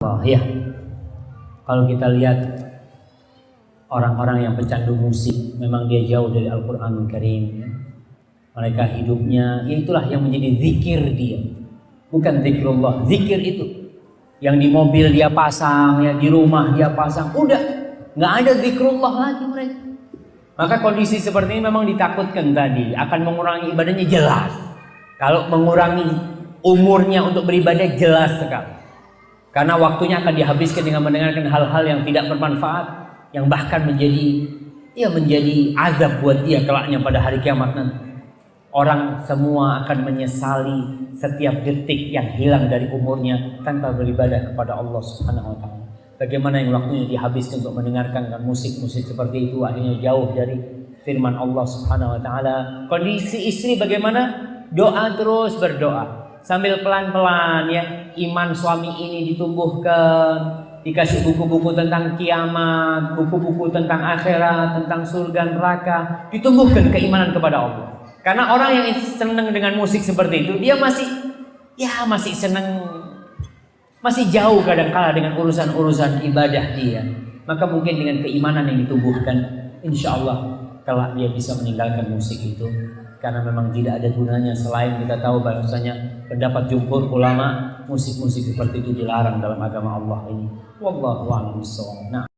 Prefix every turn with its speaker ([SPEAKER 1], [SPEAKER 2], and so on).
[SPEAKER 1] Oh ya, kalau kita lihat orang-orang yang pecandu musik, memang dia jauh dari Al-Quranul Karim. Ya. Mereka hidupnya, ya itulah yang menjadi zikir dia, bukan zikrullah. Zikir itu yang di mobil dia pasang, ya di rumah dia pasang, udah nggak ada zikrullah lagi mereka. Maka kondisi seperti ini memang ditakutkan tadi akan mengurangi ibadahnya, jelas. Kalau mengurangi umurnya untuk beribadah, jelas sekali. Karena waktunya akan dihabiskan dengan mendengarkan hal-hal yang tidak bermanfaat, yang bahkan menjadi azab buat dia kelaknya pada hari kiamat nanti. Orang semua akan menyesali setiap detik yang hilang dari umurnya tanpa beribadah kepada Allah Subhanahu wa taala. Bagaimana yang waktunya dihabiskan untuk mendengarkan musik-musik seperti itu, akhirnya jauh dari firman Allah Subhanahu wa taala. Kondisi istri bagaimana? Doa, terus berdoa. Sambil pelan-pelan ya, iman suami ini ditumbuhkan, dikasih buku-buku tentang kiamat, buku-buku tentang akhirat, tentang surga neraka, ditumbuhkan keimanan kepada Allah. Karena orang yang senang dengan musik seperti itu, dia masih senang, masih jauh kadang-kala dengan urusan-urusan ibadah dia. Maka mungkin dengan keimanan yang ditumbuhkan, insya Allah kelak dia bisa meninggalkan musik itu. Karena memang tidak ada gunanya, selain kita tahu bahwasanya pendapat jumhur ulama musik-musik seperti itu dilarang dalam agama Allah ini. Wallahu a'lam bishawab. Nah.